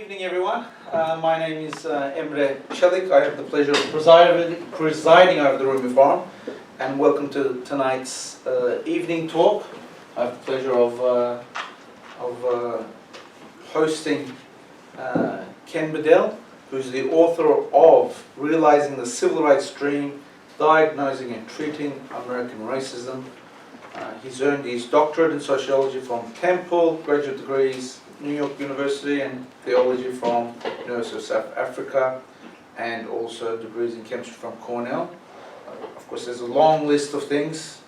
Evening, everyone. My name is Emre Çelik. I have the pleasure of presiding over the Rumi Forum, and welcome to tonight's evening talk. I have the pleasure of hosting Ken Bedell, who's the author of Realizing the Civil Rights Dream, Diagnosing and Treating American Racism. He's earned his doctorate in sociology from Temple, graduate degrees New York University, and theology from University of South Africa, and also degrees in chemistry from Cornell. Of course, there's a long list of things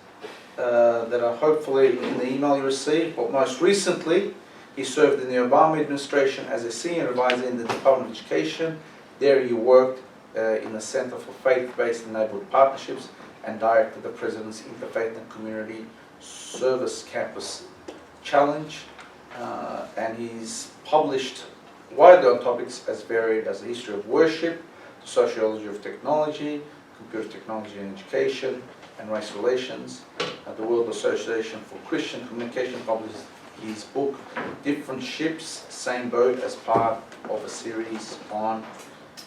that are hopefully in the email you received, but most recently he served in the Obama administration as a senior advisor in the Department of Education. There he worked in the Center for Faith-Based Enabled Partnerships and directed the President's Interfaith and Community Service Campus Challenge. And he's published widely on topics as varied as the history of worship, the sociology of technology, computer technology and education, and race relations. The World Association for Christian Communication published his book, Different Ships, Same Boat, as part of a series on,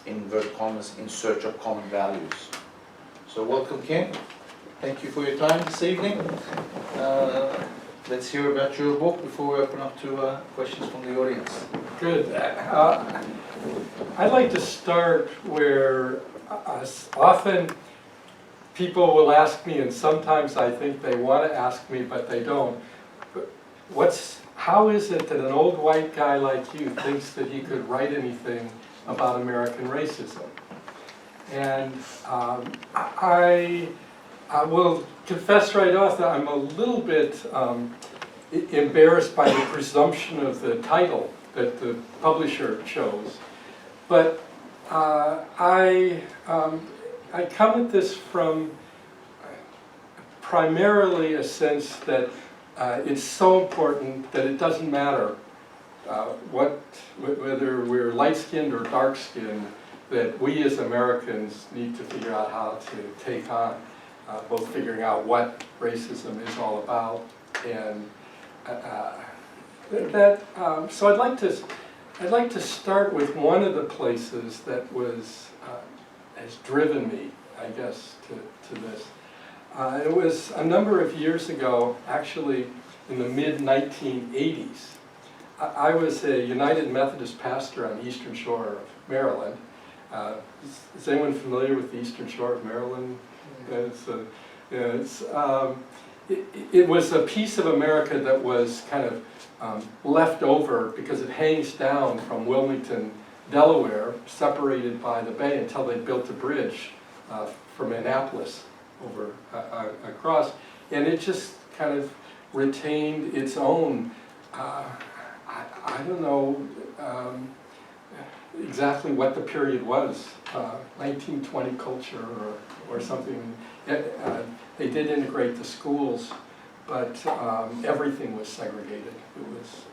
in inverted commas, In Search of Common Values. So welcome, Ken. Thank you for your time this evening. Let's hear about your book before we open up to questions from the audience. Good. I'd like to start where often people will ask me, and sometimes I think they want to ask me, but they don't. How is it that an old white guy like you thinks that he could write anything about American racism? And I will confess right off that I'm a little bit embarrassed by the presumption of the title that the publisher chose. But I come at this from primarily a sense that it's so important that it doesn't matter whether we're light-skinned or dark-skinned, that we as Americans need to figure out how to take on both figuring out what racism is all about, and so I'd like to start with one of the places that has driven me, I guess, to this. It was a number of years ago, actually in the mid-1980s. I was a United Methodist pastor on the Eastern Shore of Maryland. Is anyone familiar with the Eastern Shore of Maryland? It was a piece of America that was kind of left over because it hangs down from Wilmington, Delaware, separated by the bay until they built a bridge from Annapolis over across, and it just kind of retained its own. I don't know exactly what the period was, 1920 culture or something. They did integrate the schools, but everything was segregated. It was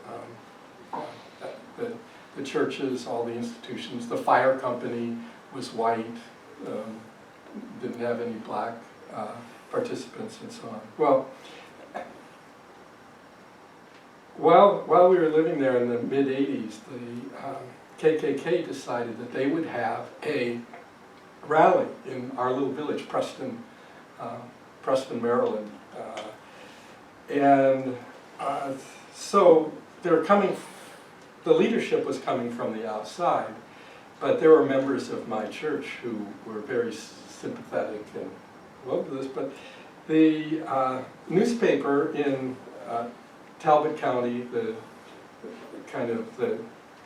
the churches, all the institutions. The fire company was white, didn't have any black participants, and so on. Well, while we were living there in the mid-'80s, the KKK decided that they would have a rally in our little village, Preston, Maryland. So the leadership was coming from the outside, but there were members of my church who were very sympathetic and loved this. But the newspaper in Talbot County,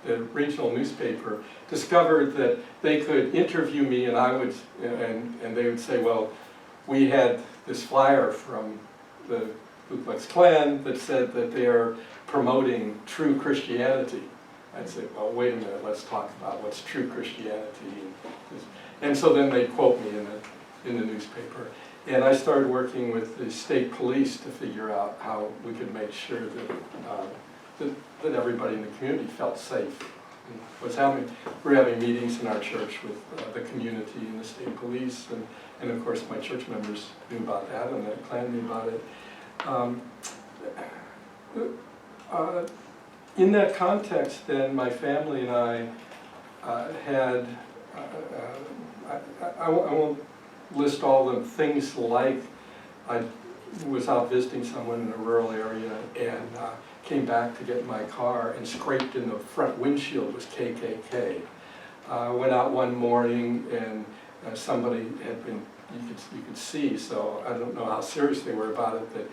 the regional newspaper, discovered that they could interview me, and I would, and they would say, well, we had this flyer from the Ku Klux Klan that said that they are promoting true Christianity. I'd say, well, wait a minute, let's talk about what's true Christianity. And so then they'd quote me in the newspaper. And I started working with the state police to figure out how we could make sure that everybody in the community felt safe. We were having meetings in our church with the community and the state police, and of course my church members knew about that, and the Klan knew about it. in that context, then, my family and I had, I won't list all the things like I was out visiting someone in a rural area and came back to get in my car and scraped in the front windshield was KKK. Went out one morning and somebody had been, you could see, so I don't know how serious they were about it, that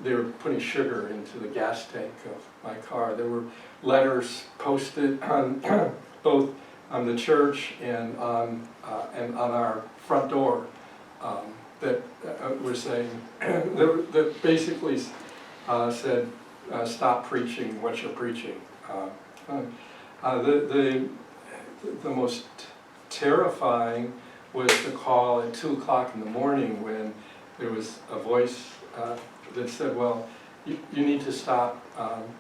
they were putting sugar into the gas tank of my car. There were letters posted on both on the church and on our front door that were saying, that basically said, stop preaching what you're preaching. The most terrifying was the call at 2 o'clock in the morning when there was a voice that said, well, you need to stop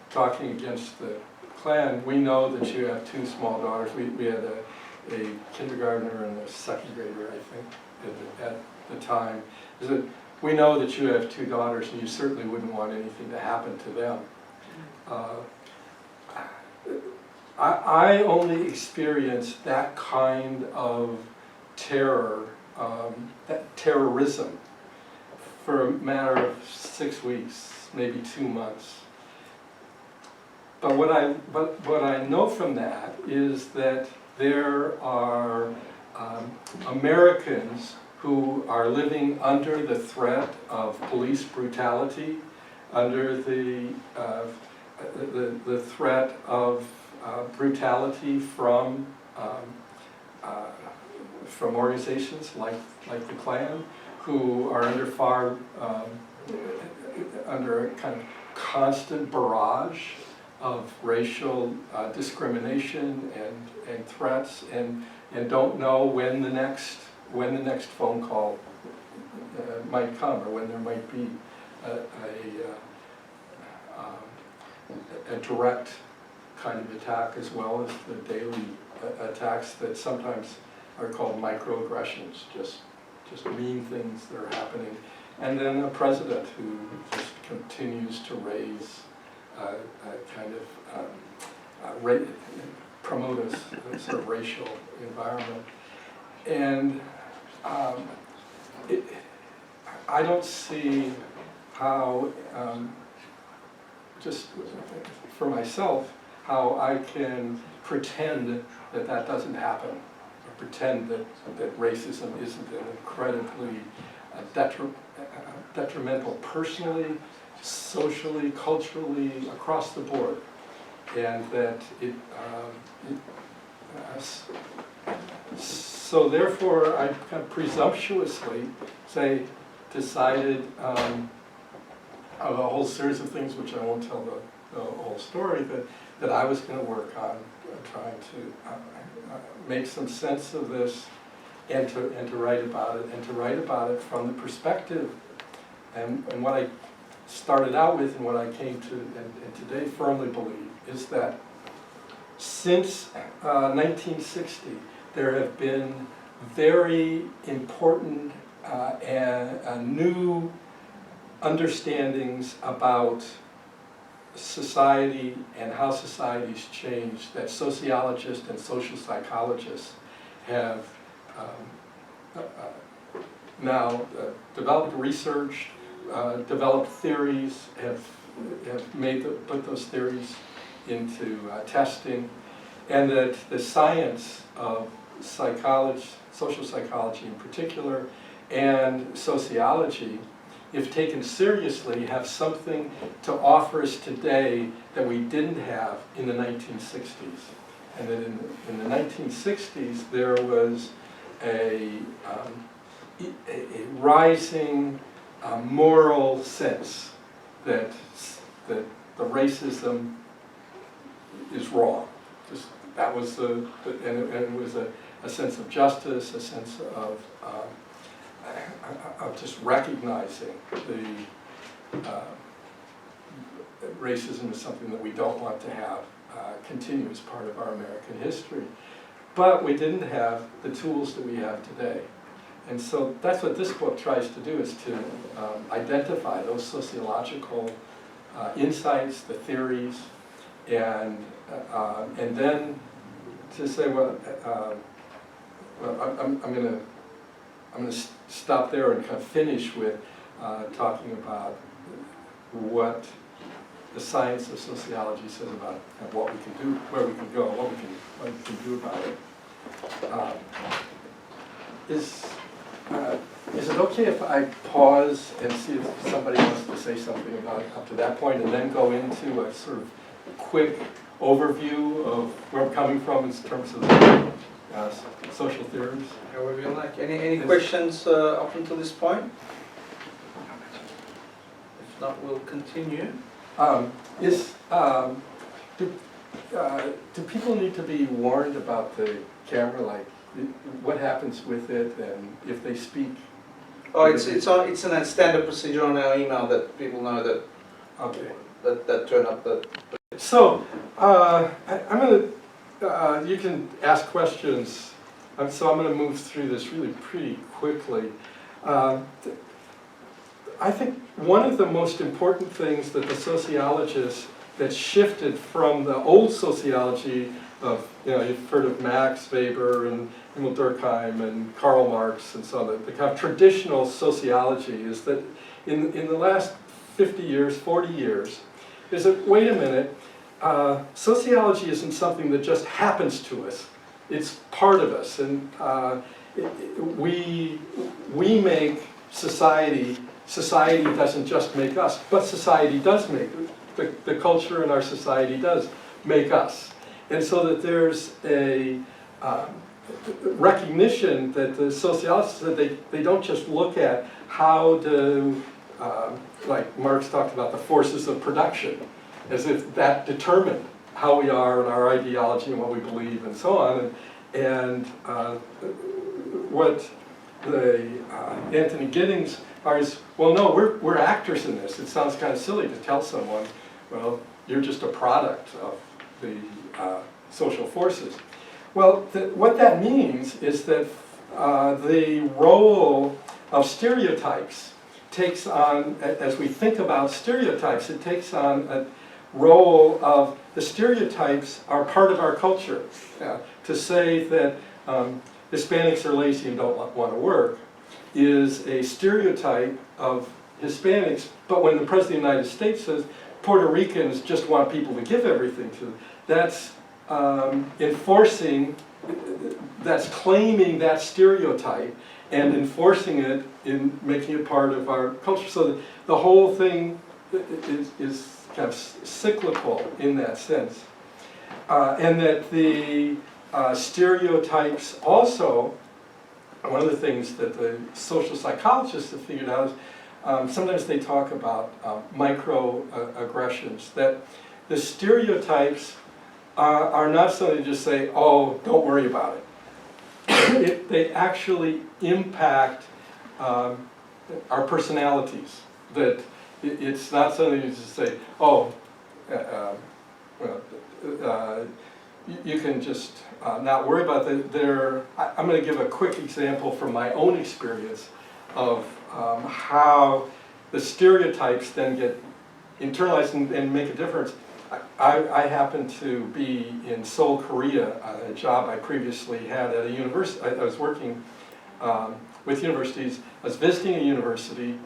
talking against the Klan. We know that you have 2 small daughters. We had a kindergartner and a second grader, I think, at the time. That we know that you have 2 daughters and you certainly wouldn't want anything to happen to them. I only experienced that kind of terror, that terrorism, for a matter of 6 weeks, maybe 2 months. But what I know from that is that there are Americans who are living under the threat of police brutality, under the threat of brutality from organizations like the Klan, who are under a kind of constant barrage of racial discrimination and threats, and don't know when the next phone call might come, or when there might be a direct kind of attack, as well as the daily attacks that sometimes are called microaggressions, just mean things that are happening. And then a president who just continues to raise promote a sort of racial environment. And I don't see how, just for myself, how I can pretend that that doesn't happen, or pretend that racism isn't an incredibly detrimental personally, socially, culturally, across the board, and that so therefore I kind of presumptuously decided a whole series of things, which I won't tell the whole story, that I was going to work on trying to make some sense of this, and to write about it, and to write about it from the perspective, and what I started out with, and what I came to and today firmly believe, is that since 1960 there have been very important and new understandings about society and how societies change that sociologists and social psychologists have now developed research, developed theories, have put those theories into testing, and that the science of psychology, social psychology in particular, and sociology, if taken seriously, have something to offer us today that we didn't have in the 1960s. And that in the 1960s there was a rising moral sense that the racism is wrong. That was and it was a sense of justice, a sense of just recognizing the racism is something that we don't want to have continue as part of our American history. But we didn't have the tools that we have today. And so that's what this book tries to do, is to identify those sociological insights, the theories, and then to say, well, I'm going to stop there and kind of finish with talking about what the science of sociology says about what we can do, where we can go, what we can do about it. Is it okay if I pause and see if somebody wants to say something about it up to that point, and then go into a sort of quick overview of where I'm coming from in terms of the social theories? However you like. Any questions up until this point? If not, we'll continue. Do people need to be warned about the camera, like what happens with it, and if they speak? Oh, it's a standard procedure on our email that people know that. Okay. That turn up the. So I'm gonna. You can ask questions. So I'm going to move through this really pretty quickly. I think one of the most important things that the sociologists that shifted from the old sociology of, you've heard of Max Weber and Emil Durkheim and Karl Marx and so on, the kind of traditional sociology is that in the last 50 years, 40 years, is that, wait a minute, sociology isn't something that just happens to us. It's part of us, and we make society. Society doesn't just make us, but society does make the culture in our society does make us, and so that there's a recognition that the sociologists that they don't just look at how do like Marx talked about the forces of production, as if that determined how we are and our ideology and what we believe and so on, and what the Anthony Giddings is, well, no, we're actors in this. It sounds kind of silly to tell someone, well, you're just a product of the social forces. Well, what that means is that the role of stereotypes takes on, as we think about stereotypes, it takes on a role of the stereotypes are part of our culture. To say that Hispanics are lazy and don't want to work is a stereotype of Hispanics, but when the President of the United States says Puerto Ricans just want people to give everything to them, that's enforcing, that's claiming that stereotype and enforcing it in making it part of our culture. So the whole thing is kind of cyclical in that sense. And that the stereotypes also, one of the things that the social psychologists have figured out is sometimes they talk about microaggressions, that the stereotypes are not something to just say, oh, don't worry about it. They actually impact our personalities. That it's not something you just say, oh, you can just not worry about that. I'm going to give a quick example from my own experience of how the stereotypes then get internalized and make a difference. I happened to be in Seoul, Korea, a job I previously had at a university. I was working with universities. I was visiting a university,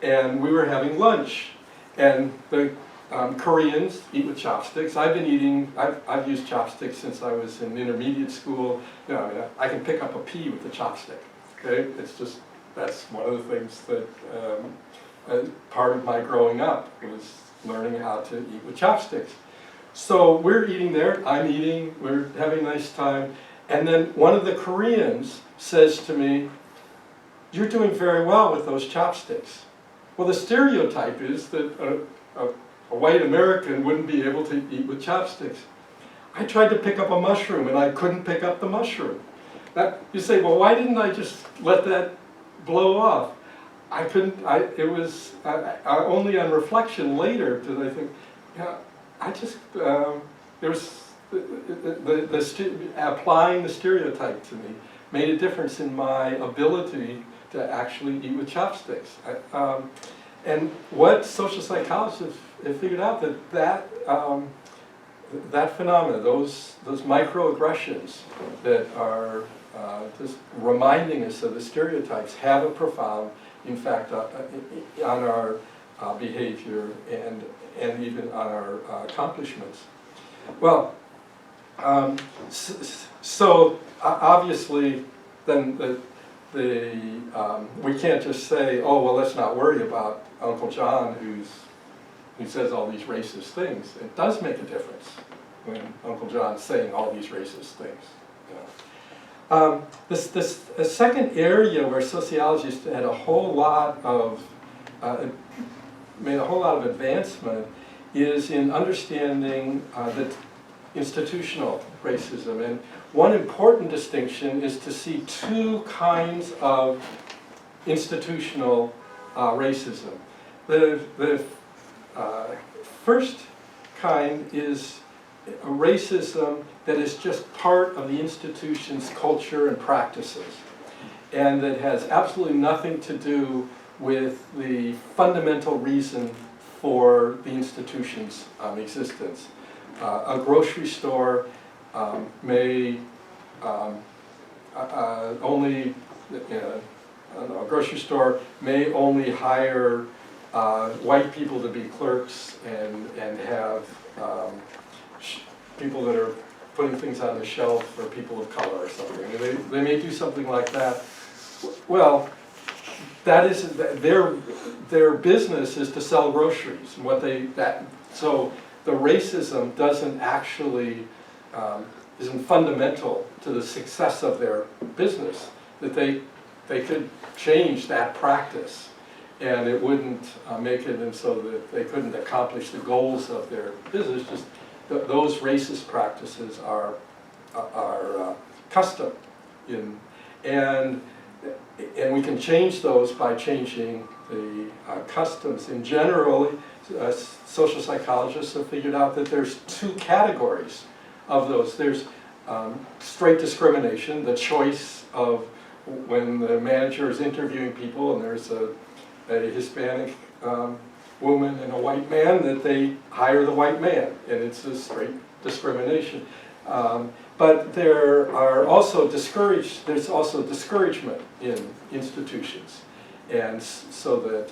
and we were having lunch. And the Koreans eat with chopsticks. I've used chopsticks since I was in intermediate school. I can pick up a pea with a chopstick. Okay, that's one of the things that part of my growing up was learning how to eat with chopsticks. So we're eating there, I'm eating, we're having a nice time, and then one of the Koreans says to me, "You're doing very well with those chopsticks." Well, the stereotype is that a white American wouldn't be able to eat with chopsticks. I tried to pick up a mushroom and I couldn't pick up the mushroom. Now, you say, well, why didn't I just let that blow off? I couldn't, only on reflection later did I think, applying the stereotype to me made a difference in my ability to actually eat with chopsticks. And what social psychologists have figured out that that phenomena, those microaggressions that are just reminding us of the stereotypes, have a profound, in fact, on our behavior and even on our accomplishments. Well, so obviously, then we can't just say, oh well, let's not worry about Uncle John who says all these racist things. It does make a difference when Uncle John's saying all these racist things. You know. This second area where sociologists had a whole lot of made a whole lot of advancement is in understanding the institutional racism. And one important distinction is to see two kinds of institutional racism. The first kind is a racism that is just part of the institution's culture and practices, and that has absolutely nothing to do with the fundamental reason for the institution's existence. A grocery store may only, a grocery store may only hire white people to be clerks and have people that are putting things on the shelf for people of color or something. I mean, they may do something like that. Well, that is their business is to sell groceries. And so the racism doesn't actually isn't fundamental to the success of their business. That they could change that practice, and it wouldn't make it, and so that they couldn't accomplish the goals of their business. Just those racist practices are custom and we can change those by changing the customs. In general, social psychologists have figured out that there's two categories of those. There's straight discrimination, the choice of when the manager is interviewing people and there's a Hispanic woman and a white man, that they hire the white man, and it's a straight discrimination. But there are also there's also discouragement in institutions, and so that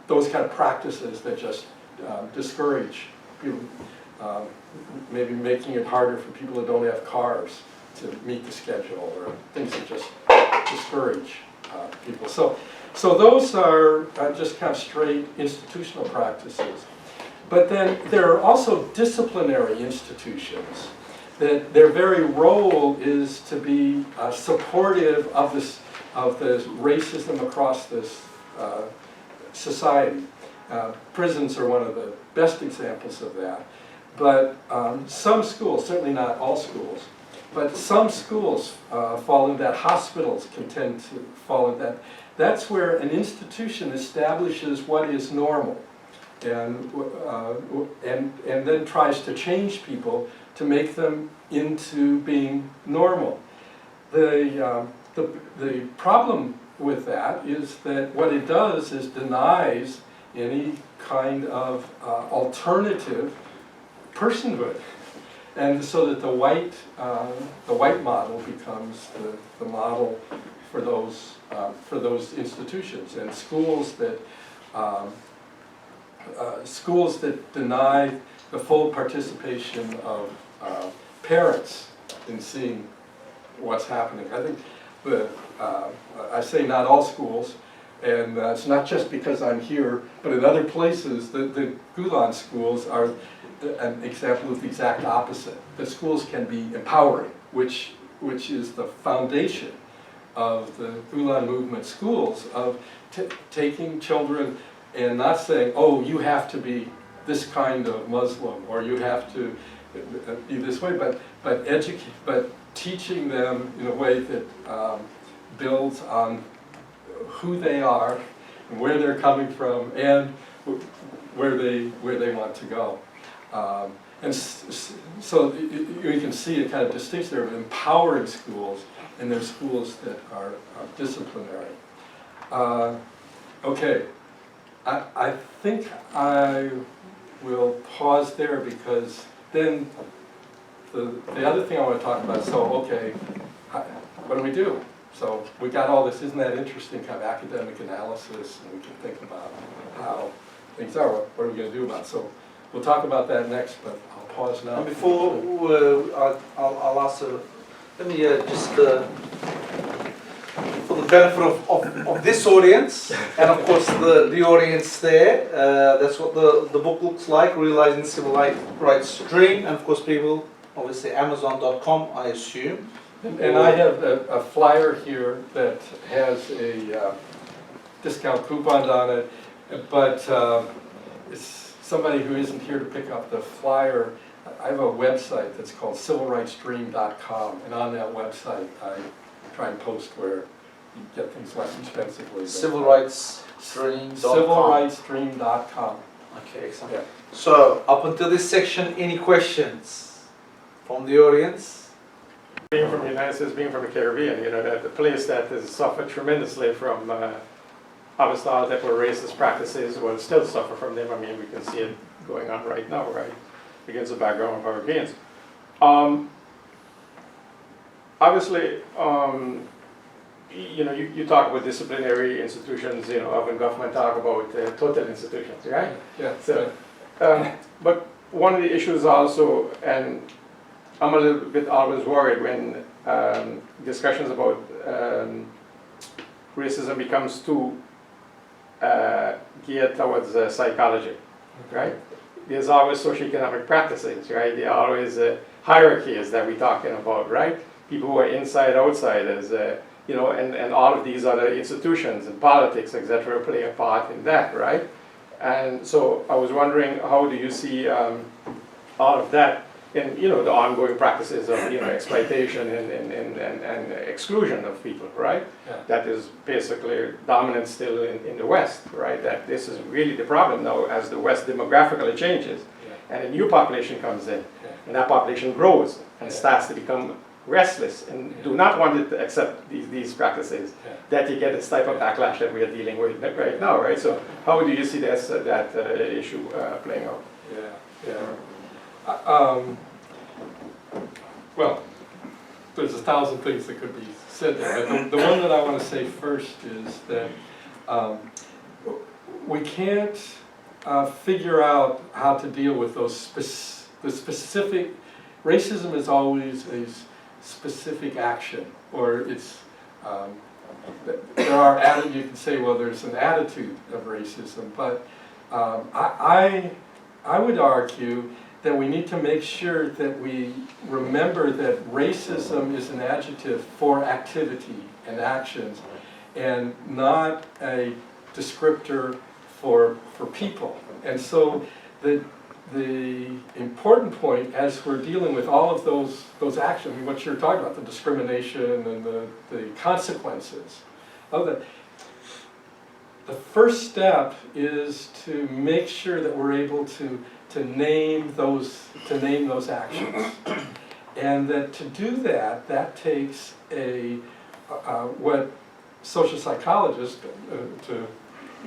those kind of practices that just discourage people, maybe making it harder for people that don't have cars to meet the schedule, or things that just discourage people. So those are just kind of straight institutional practices. But then there are also disciplinary institutions that their very role is to be supportive of this racism across this society. Prisons are one of the best examples of that. But some schools, certainly not all schools, but some schools fall in that. Hospitals can tend to fall in that. That's where an institution establishes what is normal, and then tries to change people to make them into being normal. The problem with that is that what it does is denies any kind of alternative personhood, and so that the white model becomes the model for those institutions, and schools that deny the full participation of parents in seeing what's happening. I think I say not all schools, and it's not just because I'm here, but in other places, the Gulen schools are an example of the exact opposite. The schools can be empowering, which is the foundation of the Gulen movement schools, of taking children and not saying, oh, you have to be this kind of Muslim, or you have to be this way, but teaching them in a way that builds on who they are, and where they're coming from, and where they want to go. And so you can see a kind of distinction there of empowering schools, and there's schools that are disciplinary. Okay, I think I we'll pause there, because then the other thing I want to talk about, so, okay, what do we do? So we got all this, isn't that interesting, kind of academic analysis, and we can think about how things are, what are we going to do about it? So we'll talk about that next, but I'll pause now. And before I'll ask, let me just, for the benefit of this audience, and of course the audience there, that's what the book looks like, Realizing the Civil Rights Dream, and of course people, obviously Amazon.com, I assume. And I have a flyer here that has a discount coupon on it, but it's somebody who isn't here to pick up the flyer. I have a website that's called civilrightsdream.com, and on that website I try and post where you get things less expensively. Civilrightsdream.com. Civilrightsdream.com. Okay, excellent. Yeah. So up until this section, any questions from the audience? Being from the United States, being from the Caribbean, you know, that the place that has suffered tremendously from obviously type of racist practices will still suffer from them. I mean, we can see it going on right now, right, against the background of hurricanes. Obviously, you know, you talk about disciplinary institutions, you know, often government talk about total institutions, right? Yeah. So, but one of the issues also, and I'm a little bit always worried when discussions about racism becomes too geared towards psychology, right? There's always socioeconomic practices, right? There are always hierarchies that we're talking about, right? People who are inside, outsiders, you know, and all of these other institutions and politics, etc., play a part in that, right? And so I was wondering, how do you see all of that in, you know, the ongoing practices of, you know, exploitation and exclusion of people, right? Yeah. That is basically dominant still in the West, right? That this is really the problem now as the West demographically changes, and a new population comes in, and that population grows and starts to become restless and do not want to accept these practices, that you get this type of backlash that we are dealing with right now, right? So how do you see this, that issue playing out? Well, there's 1,000 things that could be said there, but the one that I want to say first is that we can't figure out how to deal with those the specific. Racism is always a specific action, or it's there are you can say, well, there's an attitude of racism, but I would argue that we need to make sure that we remember that racism is an adjective for activity and actions, and not a descriptor for people. And so the important point, as we're dealing with all of those actions, what you're talking about, the discrimination and the consequences of that, the first step is to make sure that we're able to name those actions, and that to do that takes what social psychologists, to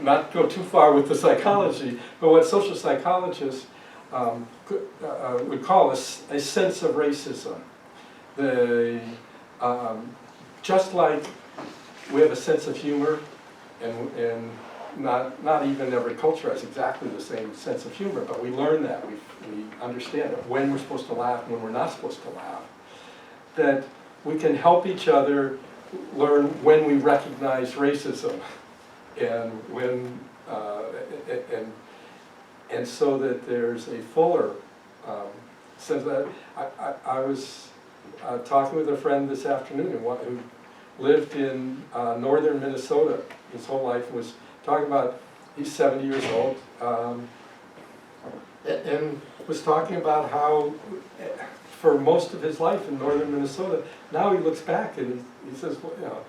not go too far with the psychology, but what social psychologists would call a sense of racism. Just like we have a sense of humor, and not even every culture has exactly the same sense of humor, but we learn that, we understand it, when we're supposed to laugh and when we're not supposed to laugh. That we can help each other learn when we recognize racism, and when and so that there's a fuller sense that I was talking with a friend this afternoon who lived in northern Minnesota his whole life, and was talking about, he's 70 years old, and was talking about how for most of his life in northern Minnesota, now he looks back and he says, well, you know,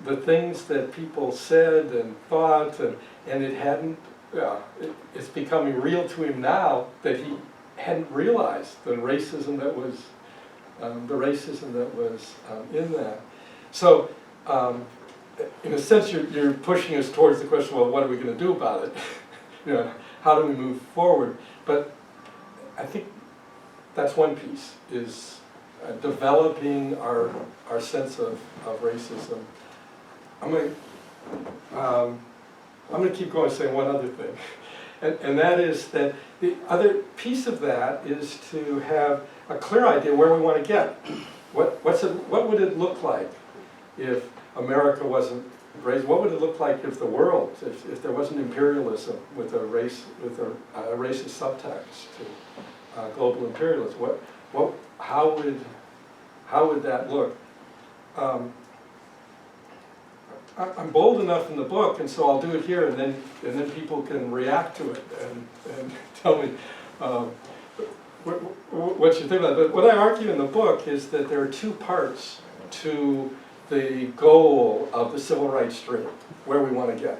the things that people said and thought, and it hadn't, it's becoming real to him now that he hadn't realized the racism that was in that. So, in a sense, you're pushing us towards the question, well, what are we going to do about it? You know, how do we move forward? But I think that's one piece, is developing our sense of racism. I'm going to keep going, saying one other thing, and that is that the other piece of that is to have a clear idea where we want to get. What would it look like if America wasn't raised? What would it look like if the world, if there wasn't imperialism with a racist subtext to global imperialism? How would that look? I'm bold enough in the book, and so I'll do it here, and then people can react to it and tell me what you think about it. But what I argue in the book is that there are two parts to the goal of the civil rights stream, where we want to get.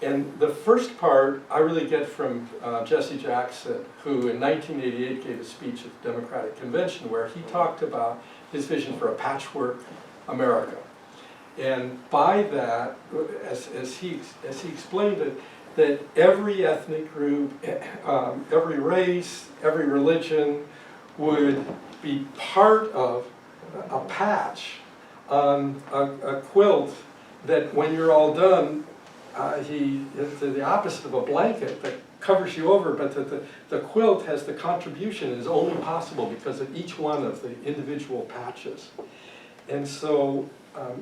And the first part I really get from Jesse Jackson, who in 1988 gave a speech at the Democratic Convention where he talked about his vision for a patchwork America. And by that, as he explained it, that every ethnic group, every race, every religion would be part of a patch on a quilt that when you're all done, it's the opposite of a blanket that covers you over, but that the quilt has the contribution is only possible because of each one of the individual patches. And so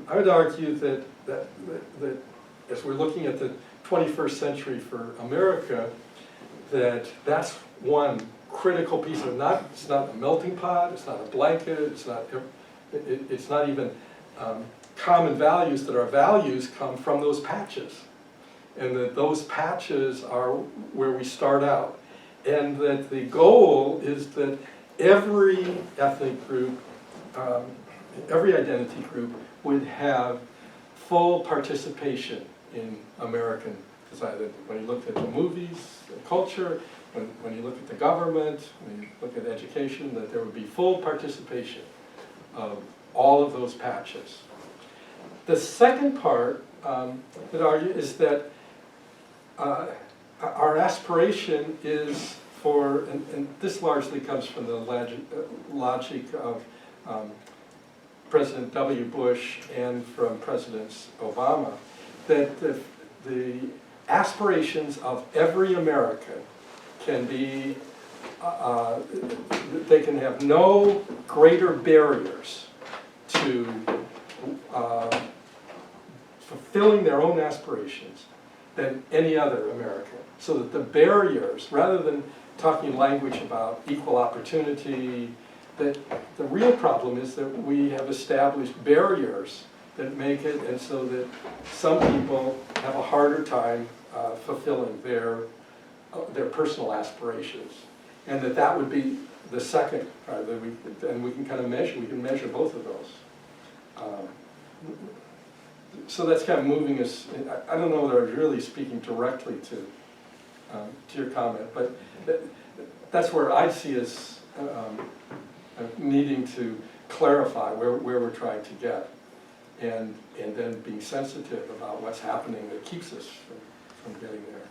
I would argue that as we're looking at the 21st century for America, that's one critical piece of it. It's not a melting pot, it's not a blanket, it's not even common values, that our values come from those patches. And that those patches are where we start out. And that the goal is that every ethnic group, every identity group would have full participation in American society. When you look at the movies, the culture, when you look at the government, when you look at education, that there would be full participation of all of those patches. The second part that argue is that our aspiration is for, and this largely comes from the logic of President W. Bush and from President Obama, that the aspirations of every American can be, they can have no greater barriers to fulfilling their own aspirations than any other American. So that the barriers, rather than talking language about equal opportunity, that the real problem is that we have established barriers that make it, and so that some people have a harder time fulfilling their personal aspirations. And that would be the second, and we can kind of measure both of those. So that's kind of moving us, I don't know whether I was really speaking directly to your comment, but that's where I see us needing to clarify where we're trying to get, and then being sensitive about what's happening that keeps us from getting there.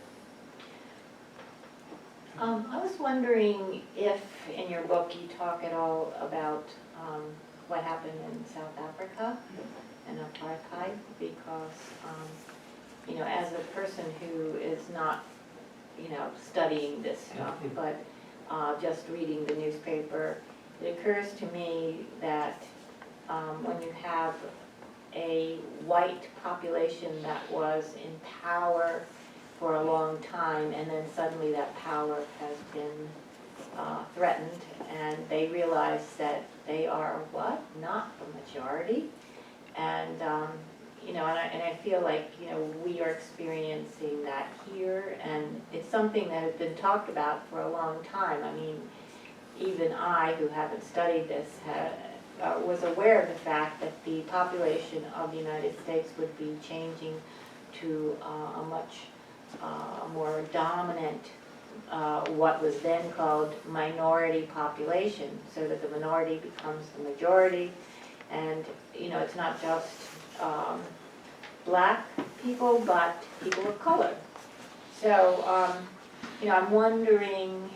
I was wondering if in your book you talk at all about what happened in South Africa and apartheid, because as a person who is not studying this stuff, but just reading the newspaper, it occurs to me that when you have a white population that was in power for a long time, and then suddenly that power has been threatened, and they realize that they are what? Not the majority. And and I feel like we are experiencing that here, and it's something that has been talked about for a long time. I mean, even I, who haven't studied this, was aware of the fact that the population of the United States would be changing to a much more dominant, what was then called minority population, so that the minority becomes the majority. And it's not just black people, but people of color. So I'm wondering,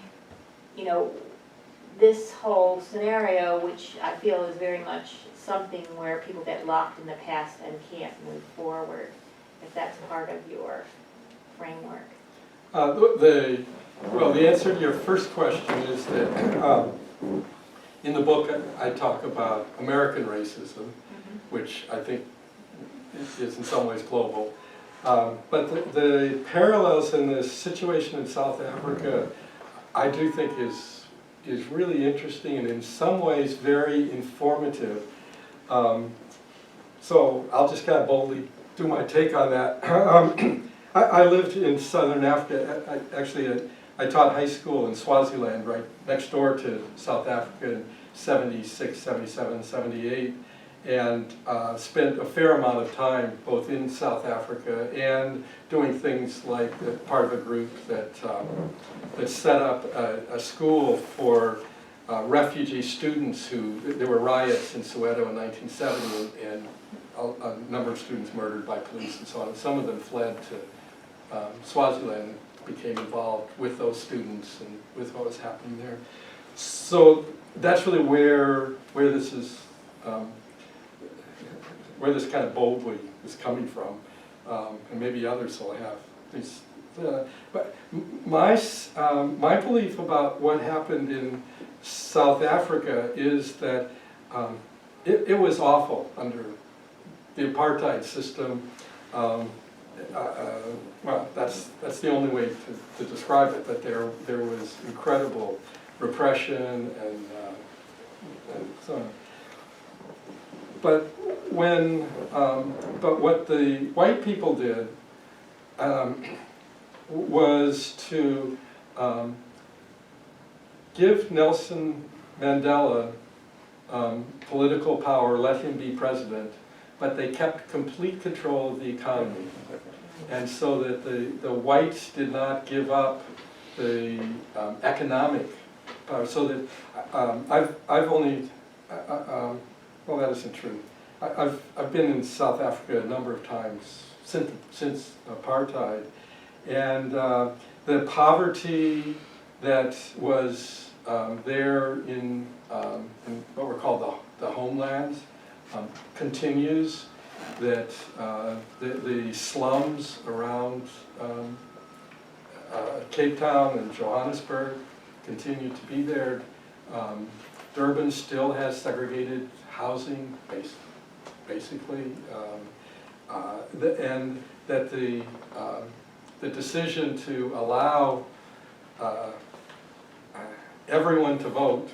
this whole scenario, which I feel is very much something where people get locked in the past and can't move forward, if that's part of your framework. Well, the answer to your first question is that in the book I talk about American racism, which I think is in some ways global. But the parallels in this situation in South Africa, I do think is really interesting and in some ways very informative. So I'll just kind of boldly do my take on that. I lived in Southern Africa. I taught high school in Swaziland, right next door to South Africa in 76, 77, 78. And spent a fair amount of time both in South Africa and doing things like part of a group that set up a school for refugee students there were riots in Soweto in 1970 and a number of students murdered by police and so on. And some of them fled to Swaziland and became involved with those students and with what was happening there. So that's really where this is. Where this kind of boldly is coming from, and maybe others will have these. But my belief about what happened in South Africa is that it was awful under the apartheid system. Well, that's the only way to describe it. That there was incredible repression and so on. But what the white people did was to give Nelson Mandela political power, let him be president, but they kept complete control of the economy. And so that the whites did not give up the economic power. So that I've only well, that isn't true. I've been in South Africa a number of times since apartheid, and the poverty that was there in what were called the homelands continues. That the slums around Cape Town and Johannesburg continue to be there. Durban still has segregated housing, basically, and that the decision to allow everyone to vote,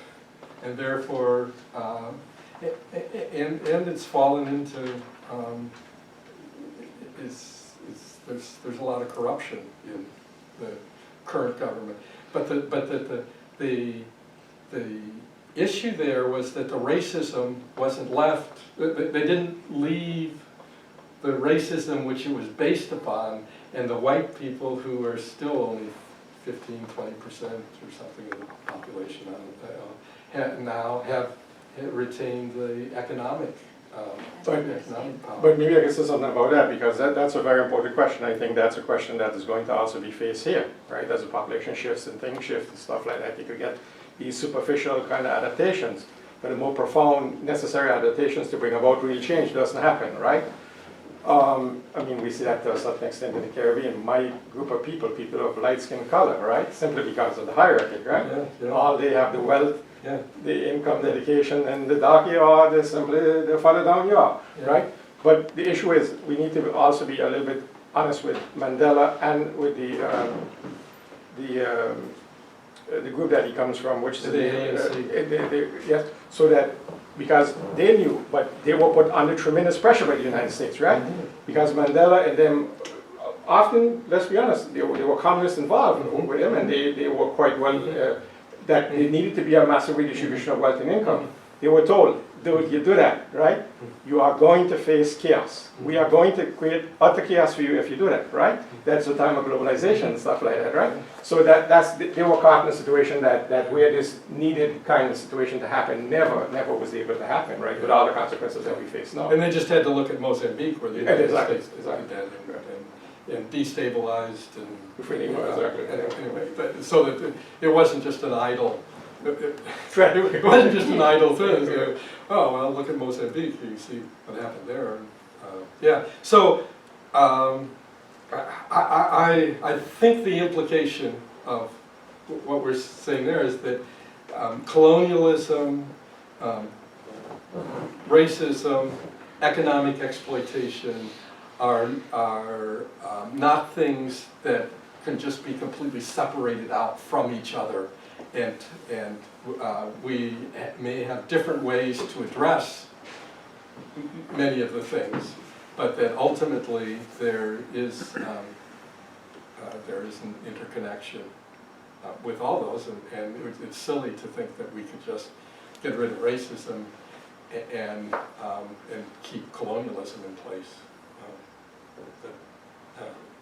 and therefore, and it's fallen into there's a lot of corruption in the current government, but the issue there was that the racism wasn't left, they didn't leave the racism which it was based upon, and the white people who were still only 15, 20% or something of the population now have retained the economic power. But maybe I can say something about that, because that's a very important question. I think that's a question that is going to also be faced here, right? As the population shifts and things shift and stuff like that, you could get these superficial kind of adaptations, but the more profound necessary adaptations to bring about real change doesn't happen, right? I mean, we see that to a certain extent in the Caribbean. My group of people of light skin color, right? Simply because of the hierarchy, right? Yeah. All they have the wealth, Yeah. the income, the education, and the darker you are, the further down you are, right? But the issue is, we need to also be a little bit honest with Mandela and with the group that he comes from, which is the ANC. yes, so that, because they knew, but they were put under tremendous pressure by the United States, right? Mm-hmm. Because Mandela and them, often, let's be honest, they were communists involved with them, and they were quite well, that there needed to be a massive redistribution of wealth and income. They were told, you do that, right? You are going to face chaos. We are going to create utter chaos for you if you do that, right? That's the time of globalization and stuff like that, right? So they were caught in a situation that where this needed kind of situation to happen never was able to happen, right? With all the consequences that we face now. And they just had to look at Mozambique, where the United Exactly. States did that and destabilized and If we need more, anyway, but, so that it wasn't just an idle, it wasn't just an idle thing. Oh, well, look at Mozambique, you see what happened there. Yeah, so I think the implication of what we're saying there is that colonialism, racism, economic exploitation are not things that can just be completely separated out from each other, and we may have different ways to address many of the things, but that ultimately there is an interconnection with all those, and it's silly to think that we could just get rid of racism and keep colonialism in place.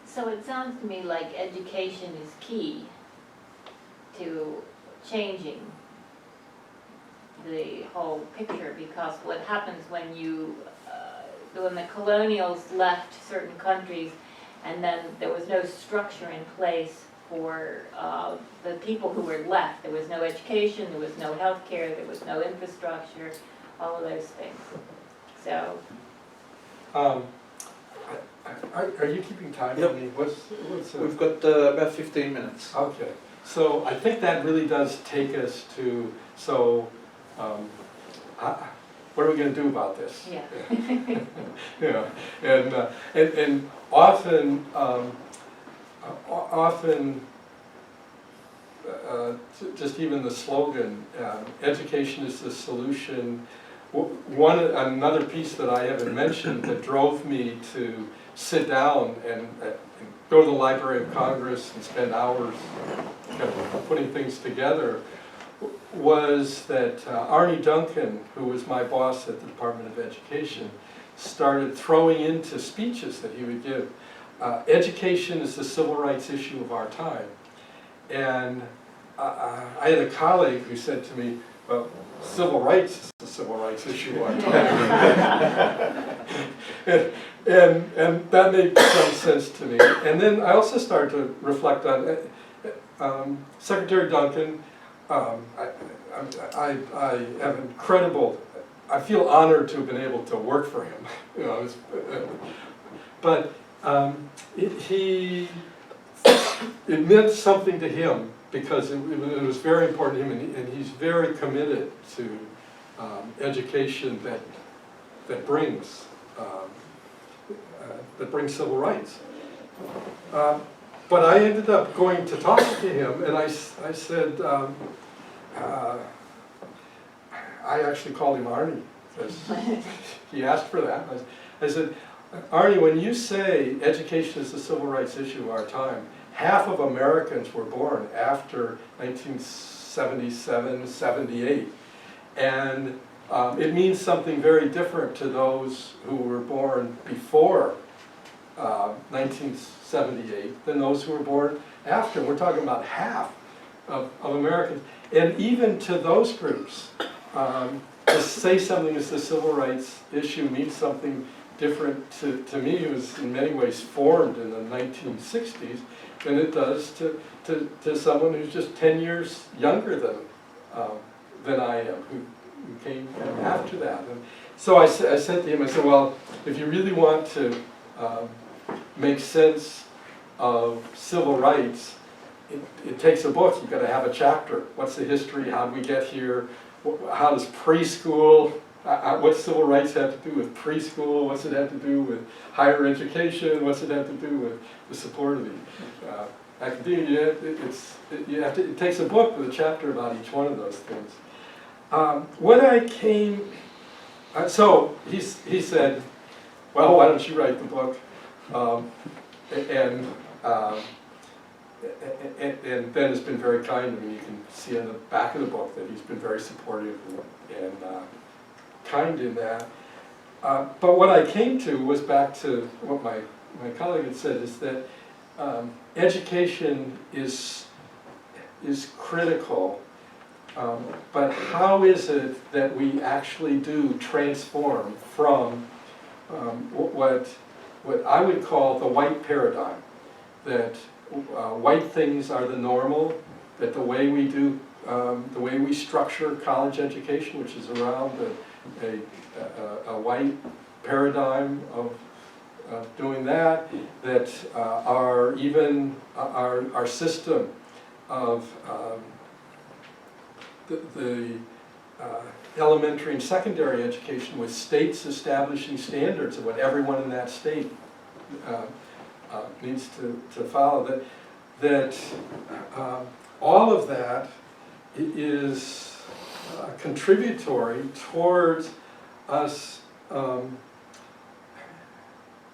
So it sounds to me like education is key to changing the whole picture, because what happens when the colonials left certain countries and then there was no structure in place for the people who were left. There was no education, there was no health care, there was no infrastructure, all of those things. So. Are you keeping time? Yep. I mean, We've got about 15 minutes. Okay, so I think that really does take us to, so what are we going to do about this? Yeah. Yeah, and often, just even the slogan, education is the solution. Another piece that I haven't mentioned that drove me to sit down and go to the Library of Congress and spend hours kind of putting things together was that Arnie Duncan, who was my boss at the Department of Education, started throwing into speeches that he would give, education is the civil rights issue of our time. And I had a colleague who said to me, well, civil rights is the civil rights issue of our time. and that made some sense to me. And then I also started to reflect on Secretary Duncan. I have incredible, I feel honored to have been able to work for him. You know, but it meant something to him because it was very important to him, and he's very committed to education that brings civil rights. But I ended up going to talk to him, and I said, I actually called him Arnie, because he asked for that. I said, Arnie, when you say education is the civil rights issue of our time, half of Americans were born after 1977, 78. And it means something very different to those who were born before 1978 than those who were born after. We're talking about half of Americans. And even to those groups, to say something is the civil rights issue means something different to me. It was in many ways formed in the 1960s than it does to someone who's just 10 years younger than I am, who came after that. And so I said to him, I said, well, if you really want to make sense of civil rights, it takes a book. You've got to have a chapter. What's the history? How did we get here? How does preschool, what civil rights have to do with preschool? What's it have to do with higher education? What's it have to do with the support of the academia? It takes a book with a chapter about each one of those things. So he said, well, why don't you write the book? And Ben has been very kind to me. You can see in the back of the book that he's been very supportive and kind in that. But what I came to was back to what my colleague had said, is that education is critical, but how is it that we actually do transform from what I would call the white paradigm, that white things are the normal, that the way we do, the way we structure college education, which is around a white paradigm of doing that, that our system of the elementary and secondary education, with states establishing standards of what everyone in that state needs to follow, that all of that is contributory towards us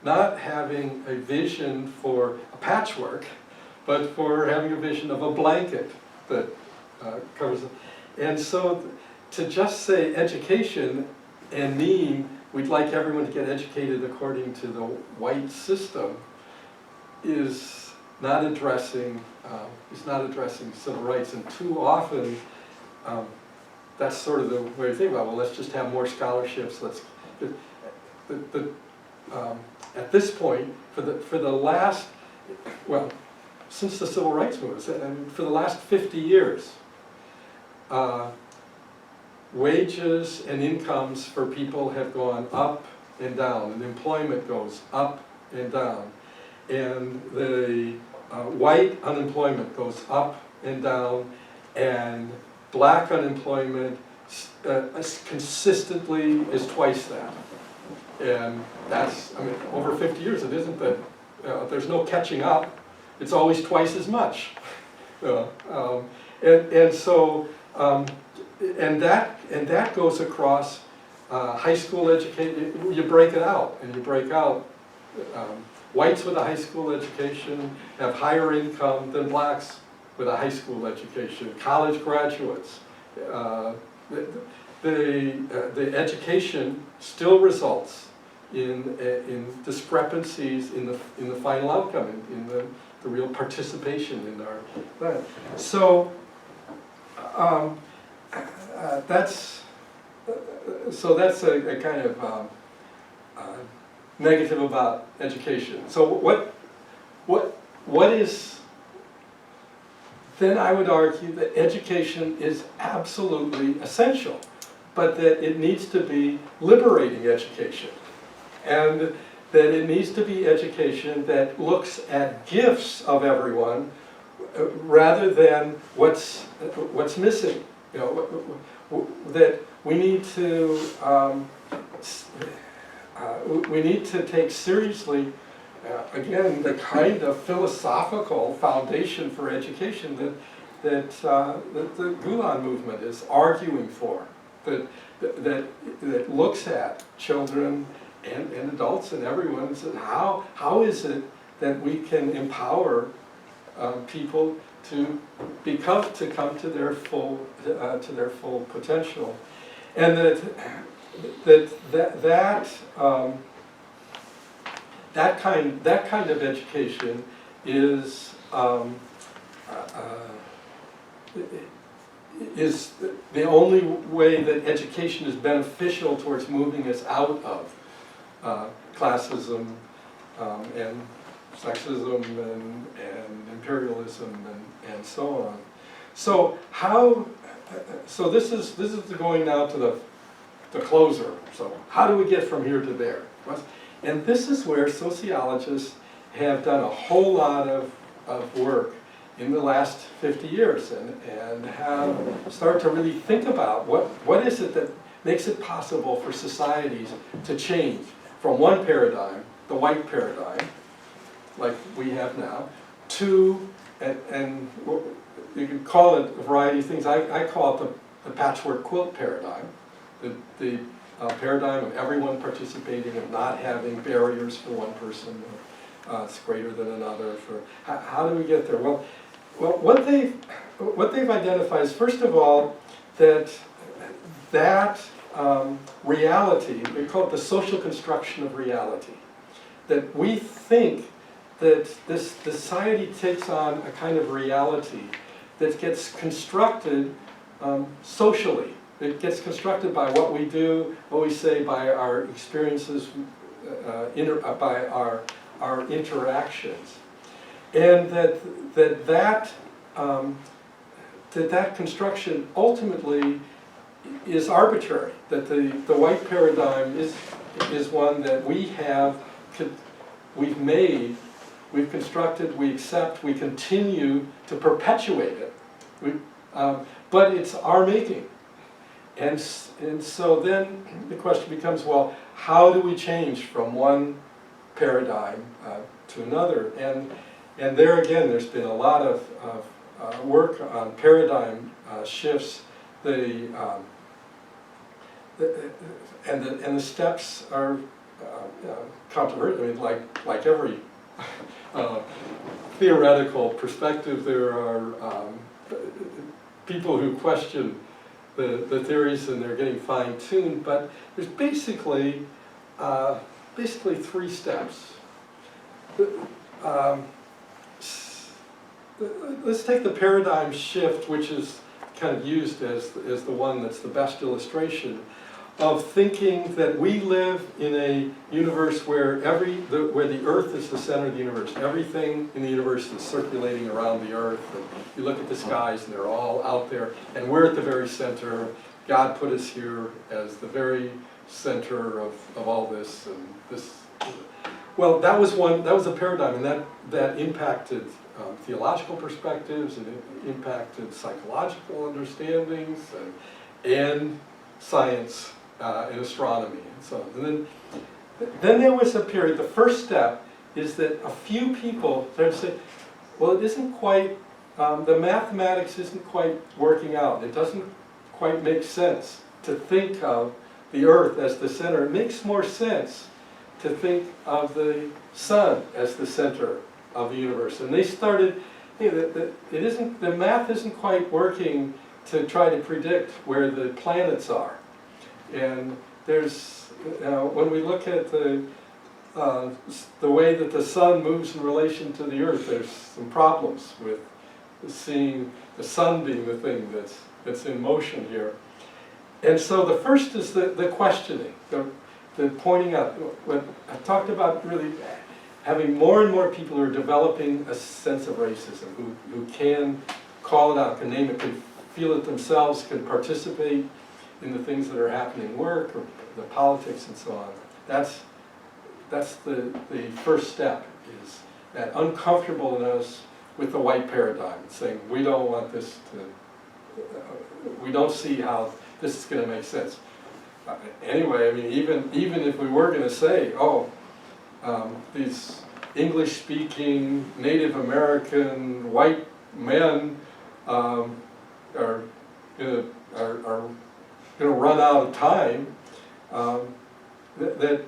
not having a vision for a patchwork, but for having a vision of a blanket that covers it. And so to just say education and mean we'd like everyone to get educated according to the white system is not addressing civil rights. And too often that's sort of the way to think about, well, let's just have more scholarships. At this point, for the last, well, since the civil rights movement, and for the last 50 years, wages and incomes for people have gone up and down, and employment goes up and down, and the white unemployment goes up and down, and black unemployment consistently is twice that. And that's, I mean, over 50 years, it isn't that, there's no catching up, it's always twice as much. And that goes across high school education. You break it out, and you break out whites with a high school education have higher income than blacks with a high school education. College graduates, the education still results in discrepancies in the final outcome, in the real participation in our life. So that's a kind of negative about education. So what is, then I would argue that education is absolutely essential, but that it needs to be liberating education, and that it needs to be education that looks at gifts of everyone rather than what's missing. You know, that we need to take seriously, again, the kind of philosophical foundation for education that the Gulen movement is arguing for, that looks at children and adults and everyone, and says, how is it that we can empower people to come to their full potential, and that kind of education is the only way that education is beneficial towards moving us out of classism and sexism and imperialism and so on. So this is going now to the closer. So how do we get from here to there? And this is where sociologists have done a whole lot of work in the last 50 years and have started to really think about what is it that makes it possible for societies to change from one paradigm, the white paradigm, like we have now, to, and you can call it a variety of things. I call it the patchwork quilt paradigm, the paradigm of everyone participating and not having barriers for one person. It's greater than another. How do we get there? Well, what they've identified is, first of all, that reality, we call it the social construction of reality, that we think that this society takes on a kind of reality that gets constructed socially. It gets constructed by what we do, what we say, by our experiences, by our interactions. and that construction ultimately is arbitrary, that the white paradigm is one that we've made, we've constructed, we accept, we continue to perpetuate it, but it's our making. And so then the question becomes, well, how do we change from one paradigm to another? And there again, there's been a lot of work on paradigm shifts. And the steps are controversial. I mean, like every theoretical perspective, there are people who question the theories, and they're getting fine-tuned. But there's basically three steps. Let's take the paradigm shift, which is kind of used as the one that's the best illustration of thinking that we live in a universe where where the Earth is the center of the universe. Everything in the universe is circulating around the Earth. And you look at the skies, and they're all out there, and we're at the very center. God put us here as the very center of all this and this. Well, that was a paradigm, and that impacted theological perspectives, and it impacted psychological understandings, and science and astronomy and so on. And then there was a period. The first step is that a few people started to say, well, it isn't quite, the mathematics isn't quite working out. It doesn't quite make sense to think of the Earth as the center. It makes more sense to think of the sun as the center of the universe. And they started, the math isn't quite working to try to predict where the planets are. And there's, when we look at the way that the sun moves in relation to the Earth, there's some problems with seeing the sun being the thing that's in motion here. And so the first is the questioning, the pointing out. What I talked about, really having more and more people who are developing a sense of racism, who can call it out, can name it, can feel it themselves, can participate in the things that are happening in work or the politics and so on. That's the first step, is that uncomfortableness with the white paradigm, saying we don't want this to, we don't see how this is going to make sense. Anyway, I mean, even if we were going to say, these English-speaking Native American white men are going to run out of time, that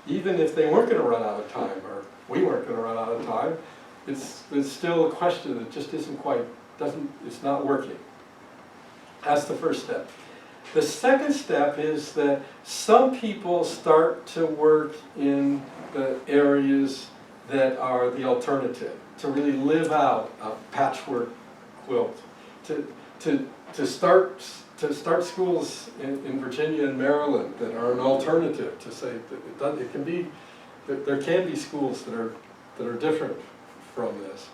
even if they weren't going to run out of time, or we weren't going to run out of time, it's still a question that just isn't quite, it's not working. That's the first step. The second step is that some people start to work in the areas that are the alternative, to really live out a patchwork quilt, to start schools in Virginia and Maryland that are an alternative, to say that there can be schools that are different from this,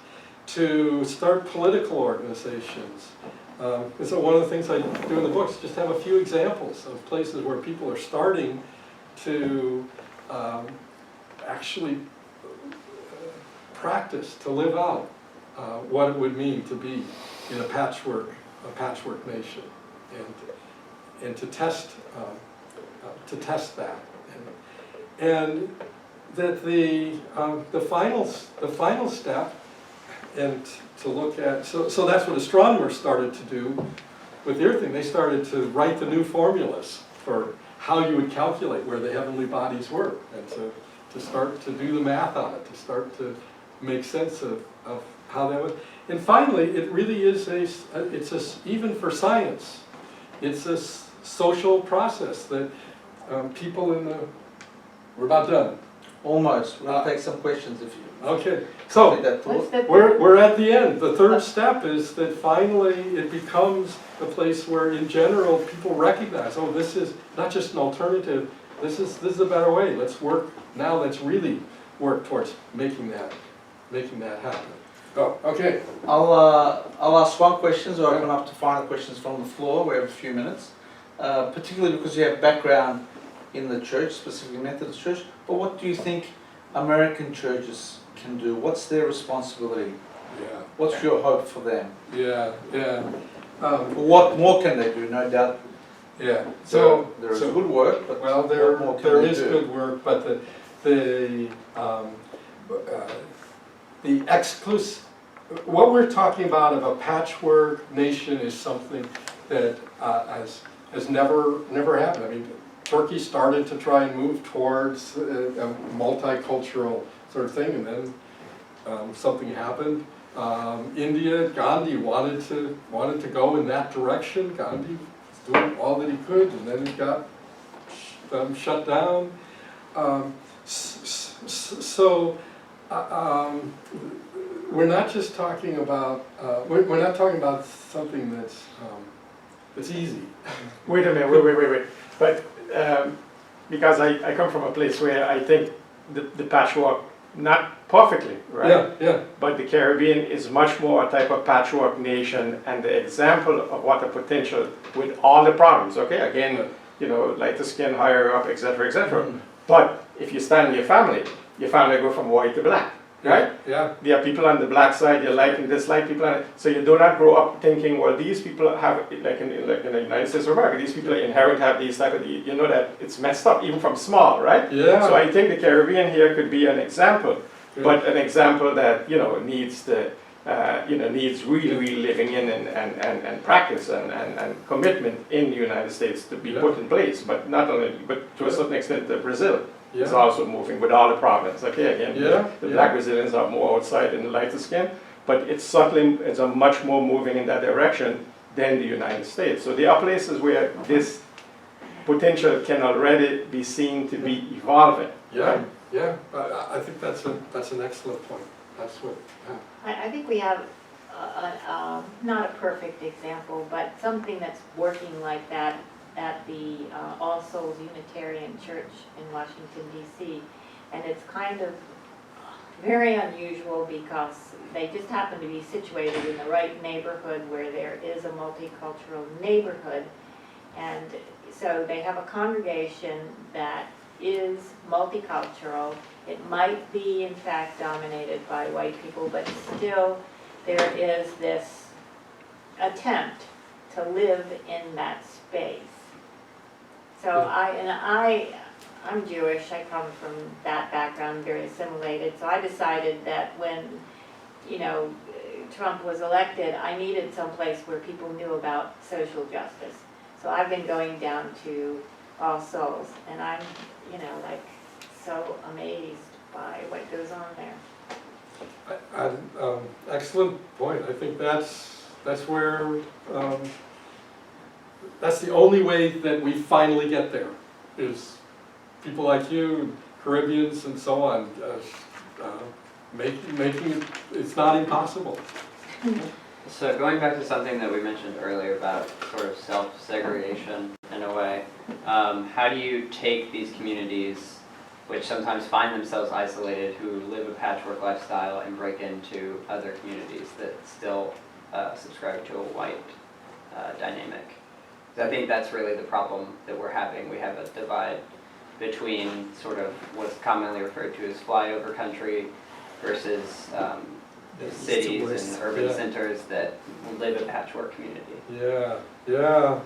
to start political organizations. And so one of the things I do in the books is just have a few examples of places where people are starting to actually practice, to live out what it would mean to be in a patchwork nation, and to test that, and that the final step, and to look at, so that's what astronomers started to do with the Earth thing. They started to write the new formulas for how you would calculate where the heavenly bodies were, and to start to do the math on it, to start to make sense of how that would. And finally, it really is even for science, it's a social process that people we're about done. Almost. We'll take some questions if you. Okay, so we're at the end. The third step is that finally it becomes a place where, in general, people recognize, oh, this is not just an alternative. This is a better way. Let's work now. Let's really work towards making that happen. Oh, okay. I'll ask one question, so open up to final questions from the floor. We have a few minutes, particularly because you have background in the church, specifically Methodist Church. But what do you think American churches can do? What's their responsibility? Yeah. What's your hope for them? Yeah, yeah. What more can they do? No doubt. Yeah. There is good work, but well, what more can there they is do? good work, but the exclusive. What we're talking about of a patchwork nation is something that has never happened. I mean, Turkey started to try and move towards a multicultural sort of thing, and then something happened. India, Gandhi wanted to go in that direction. Gandhi was doing all that he could, and then it got shut down. We're not just talking about we're not talking about something that's easy. Wait a minute, wait. But because I come from a place where I think the patchwork, not perfectly, right? Yeah, yeah. But the Caribbean is much more a type of patchwork nation, and the example of what the potential with all the problems, okay? Again, you know, lighter skin, higher up, etc., etc. But if you stand in your family go from white to black, right? Yeah. There are people on the black side, you like and dislike people on it. So you do not grow up thinking, well, these people have, like in the United States of America, these people inherent have these type of, you know that it's messed up, even from small, right? Yeah. So I think the Caribbean here could be an example, Yeah. but an example that, you know, needs the, needs really living in and practice and commitment in the United States to be Yeah. put in place, but not only, but to a certain extent, Brazil. Yeah. It's also moving with all the problems. Okay, again, Yeah, the yeah. black Brazilians are more outside in the lighter skin, but it's a much more moving in that direction than the United States. So there are places where this potential can already be seen to be evolving. Yeah, yeah. I think that's an excellent point. That's what. Yeah. I think we have not a perfect example, but something that's working like that at the All Souls Unitarian Church in Washington, D.C. And it's kind of very unusual because they just happen to be situated in the right neighborhood where there is a multicultural neighborhood. And so they have a congregation that is multicultural. It might be, in fact, dominated by white people, but still there is this attempt to live in that space. So I'm Jewish, I come from that background, very assimilated, so I decided that when, you know, Trump was elected, I needed some place where people knew about social justice. So I've been going down to All Souls, and I'm, you know, like, so amazed by what goes on there. Excellent point. I think that's where that's the only way that we finally get there, is people like you, Caribbeans and so on, making it, it's not impossible. So going back to something that we mentioned earlier about sort of self-segregation in a way, how do you take these communities which sometimes find themselves isolated, who live a patchwork lifestyle, and break into other communities that still subscribe to a white dynamic? I think that's really the problem that we're having. We have a divide between sort of what's commonly referred to as flyover country versus cities and urban centers that live a patchwork community. Yeah, yeah.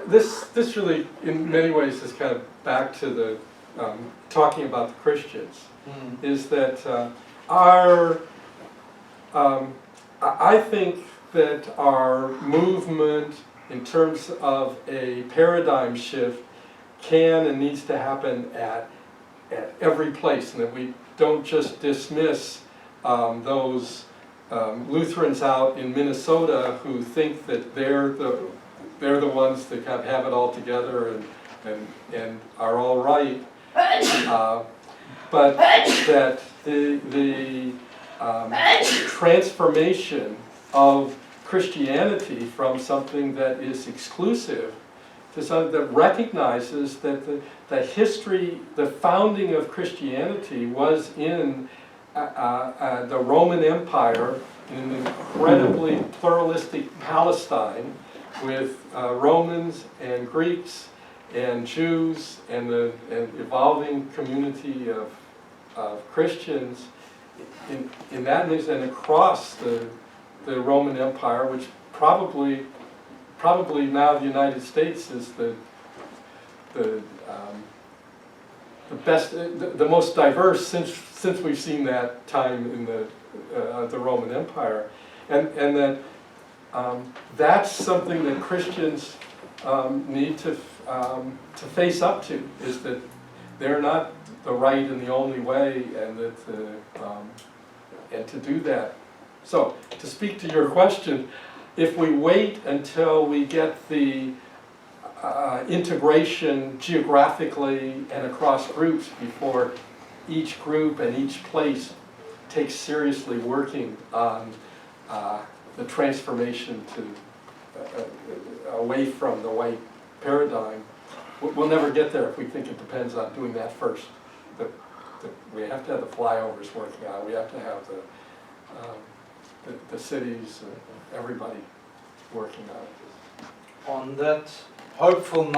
This really, in many ways, is kind of back to the talking about the Christians. Is that I think that our movement in terms of a paradigm shift can and needs to happen at every place, and that we don't just dismiss those Lutherans out in Minnesota who think that they're the ones that kind of have it all together and are all right, but that the transformation of Christianity from something that is exclusive that recognizes that the history, the founding of Christianity was in the Roman Empire, in an incredibly pluralistic Palestine with Romans and Greeks and Jews and the evolving community of Christians in that news, and across the Roman Empire, which probably now the United States is the best, the most diverse since we've seen that time in the Roman Empire, and that that's something that Christians need to face up to, is that they're not the right and the only way, and that and to do that. So, to speak to your question, if we wait until we get the integration geographically and across groups before each group and each place takes seriously working on the transformation to away from the white paradigm, we'll never get there if we think it depends on doing that first. We have to have the flyovers working on it. We have to have the cities, everybody working on it. On that hopeful note,